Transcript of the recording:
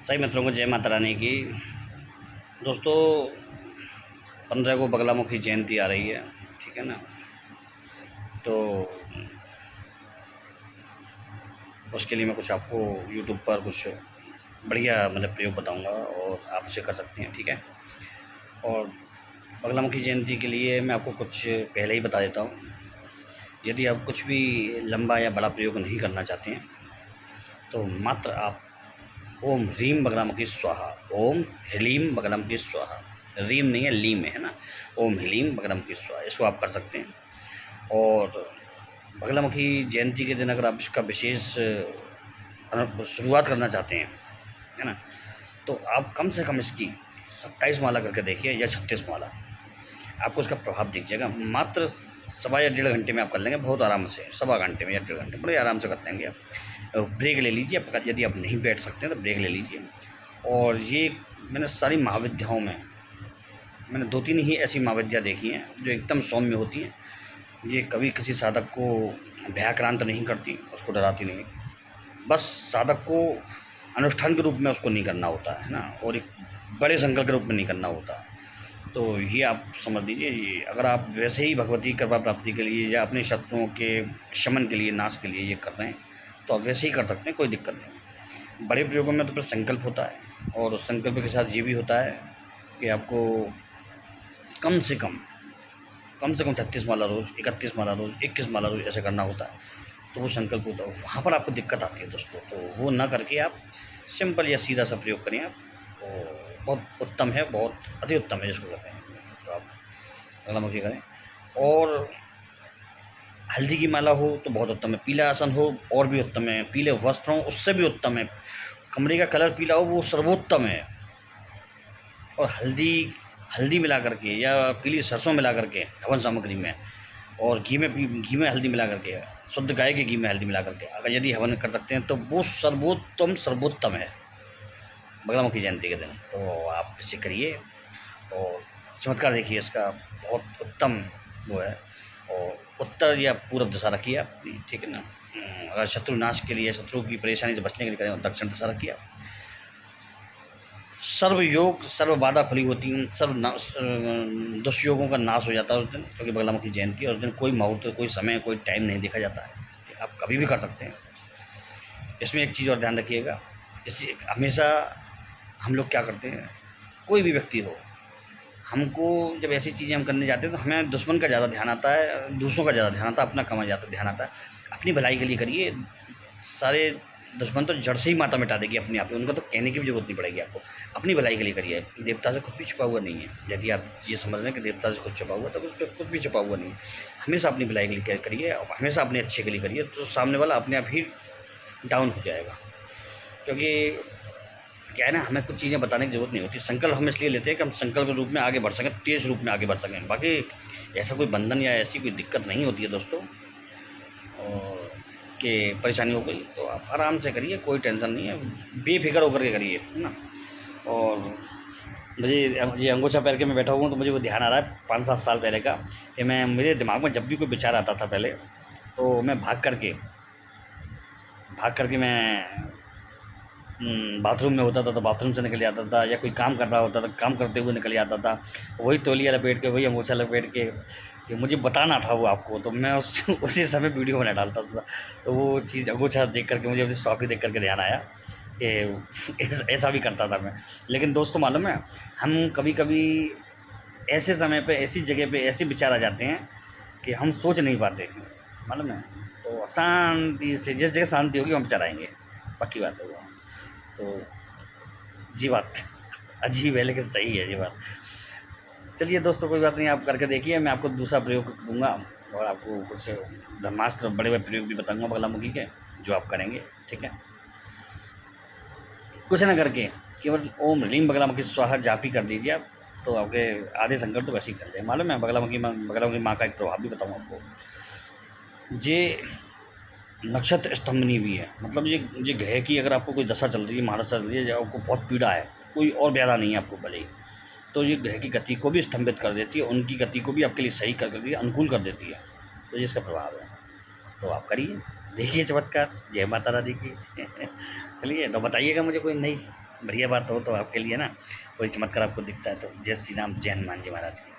सही मित्रों को जय माता रानी की। दोस्तों 15 को बगलामुखी जयंती आ रही है, ठीक है ना। तो उसके लिए मैं कुछ आपको यूट्यूब पर कुछ बढ़िया प्रयोग बताऊंगा और आप उसे कर सकते हैं, ठीक है। और बगलामुखी जयंती के लिए मैं आपको कुछ पहले ही बता देता हूँ। यदि आप कुछ भी लंबा या बड़ा प्रयोग नहीं करना चाहते हैं तो मात्र आप ओम ह्रीम बगलामुखी स्वाहा, ओम ह्रीम बगलामुखी स्वाहा, रीम नहीं है लीम है ना, ओम ह्रीम बगलामुखी स्वाहा, इसको आप कर सकते हैं। और बगलामुखी जयंती के दिन अगर आप इसका विशेष शुरुआत करना चाहते हैं, है ना, तो आप कम से कम इसकी 27 माला करके देखिए या 36 माला, आपको इसका प्रभाव दिख जाएगा। मात्र सवा या 1.5 घंटे में आप कर लेंगे, बहुत आराम से, सवा घंटे में या 1.5 घंटे बड़े आराम से कर लेंगे आप। ब्रेक ले लीजिए, यदि आप नहीं बैठ सकते हैं तो ब्रेक ले लीजिए। और ये मैंने सारी महाविद्याओं में मैंने 2-3 ही ऐसी महाविद्या देखी हैं जो एकदम सौम्य होती हैं। ये कभी किसी साधक को भयाक्रांत नहीं करती, उसको डराती नहीं, बस साधक को अनुष्ठान के रूप में उसको नहीं करना होता है ना, और एक बड़े संकल्प के रूप में नहीं करना होता। तो ये आप समझ लीजिए, ये अगर आप वैसे ही भगवती कृपा प्राप्ति के लिए या अपने शत्रुओं के शमन के लिए, नाश के लिए ये कर रहे हैं तो आप वैसे ही कर सकते हैं, कोई दिक्कत नहीं। बड़े प्रयोगों में तो फिर संकल्प होता है, और उस संकल्प के साथ ये भी होता है कि आपको कम से कम 36 माला रोज़, 31 माला रोज़, 21 माला रोज़ ऐसे करना होता है। तो वो संकल्प होता है, वहाँ पर आपको दिक्कत आती है दोस्तों। तो वो ना करके आप सिंपल या सीधा सा प्रयोग करें आप, तो बहुत उत्तम है, बहुत अति उत्तम है जिसको कहते हैं। तो आप बगलामुखी करें। और हल्दी की माला हो तो बहुत उत्तम है, पीला आसन हो और भी उत्तम है, पीले वस्त्र हों उससे भी उत्तम है, कमरे का कलर पीला हो वो सर्वोत्तम है। और हल्दी मिला करके या पीली सरसों मिला करके हवन सामग्री में, और घी में हल्दी मिला करके, शुद्ध गाय के घी में हल्दी मिला करके अगर यदि हवन कर सकते हैं तो वो सर्वोत्तम है बगलामुखी जयंती के दिन। तो आप इसे करिए और चमत्कार देखिए इसका, बहुत उत्तम वो है। और उत्तर या पूर्व दिशा रखिए आप, ठीक है ना। अगर शत्रु नाश के लिए, शत्रु की परेशानी से बचने के लिए करें, दक्षिण दिशा रखिए आप। सर्व योग, सर्व बाधा खुली होती हैं, दुष्योगों का नाश हो जाता है उस दिन, क्योंकि बगलामुखी जयंती है। उस दिन कोई मुहूर्त, कोई समय, कोई टाइम नहीं देखा जाता है, आप कभी भी कर सकते हैं। इसमें एक चीज़ और ध्यान रखिएगा, जैसे हमेशा हम लोग क्या करते हैं, कोई भी व्यक्ति हो, हमको जब ऐसी चीज़ें हम करने जाते हैं तो हमें दुश्मन का ज़्यादा ध्यान आता है, दूसरों का ज़्यादा ध्यान आता है, अपना कम ध्यान आता है। अपनी भलाई के लिए करिए, सारे दुश्मन तो जड़ से ही माता मिटा देगी अपने आप ही, उनको तो कहने की भी जरूरत नहीं पड़ेगी आपको। अपनी भलाई के लिए करिए, देवता से कुछ भी छुपा हुआ नहीं है। यदि आप ये समझ रहे हैं कि देवता से कुछ छुपा हुआ तो कुछ भी छुपा हुआ नहीं है। हमेशा अपनी भलाई के लिए करिए और हमेशा अपने अच्छे के लिए करिए, तो सामने वाला अपने आप ही डाउन हो जाएगा। क्योंकि क्या है ना, हमें कुछ चीज़ें बताने की ज़रूरत नहीं होती। संकल्प हम इसलिए लेते हैं कि हम संकल्प के रूप में आगे बढ़ सकें, तेज़ रूप में आगे बढ़ सकें। बाकी ऐसा कोई बंधन या ऐसी कोई दिक्कत नहीं होती है दोस्तों, और कि परेशानी हो गई तो आप आराम से करिए, कोई टेंशन नहीं है, बेफिक्र होकर के करिए, है ना। और मुझे ये अंगूठा पहन के मैं बैठा हुआ हूँ तो मुझे वो ध्यान आ रहा है 5-7 साल पहले का, कि मेरे दिमाग में जब भी कोई विचार आता था पहले, तो मैं भाग करके मैं बाथरूम में होता था तो बाथरूम से निकल जाता था, या कोई काम कर रहा होता था, काम करते हुए निकल जाता था, वही तौलिया लपेट के, वही अंगूठा लपेट के, कि मुझे बताना था वो आपको, तो मैं उसी समय वीडियो बना डालता था। तो वो चीज़ अंगूठा देख करके मुझे अपनी शॉपी देख करके ध्यान आया कि ऐसा भी करता था मैं। लेकिन दोस्तों मालूम है, हम कभी कभी ऐसे समय पे, ऐसी जगह पे ऐसे विचार आ जाते हैं कि हम सोच नहीं पाते, मालूम है। तो शांति से, जिस जगह शांति होगी हम चलाएँगे, पक्की बात है वो। तो जी बात अजीब है लेकिन सही है जी बात। चलिए दोस्तों, कोई बात नहीं, आप करके देखिए, मैं आपको दूसरा प्रयोग दूंगा और आपको कुछ ब्रह्मास्त्र बड़े बड़े प्रयोग भी बताऊंगा बगलामुखी के, जो आप करेंगे, ठीक है। कुछ ना करके केवल ओम ह्रीम बगलामुखी स्वाहा जाप ही कर दीजिए आप, तो आपके आधे संकट तो वैसे ही कर जाए। मालूम है, बगलामुखी माँ का एक प्रभाव भी बताऊँगा आपको। ये नक्षत्र स्तंभनी भी है, मतलब ये ग्रह की अगर आपको कोई दशा चल रही है, महादशा चल रही है, या आपको बहुत पीड़ा है, कोई और व्याधा नहीं है आपको भले ही, तो ये ग्रह की गति को भी स्तंभित कर देती है, उनकी गति को भी आपके लिए सही कर देती है, अनुकूल कर देती है। तो ये इसका प्रभाव है, तो आप करिए, देखिए चमत्कार। जय माता रानी की। चलिए, तो बताइएगा मुझे कोई नई बढ़िया बात हो तो आपके लिए ना कोई चमत्कार आपको दिखता है तो जय श्री राम, जय हनुमान जी महाराज की।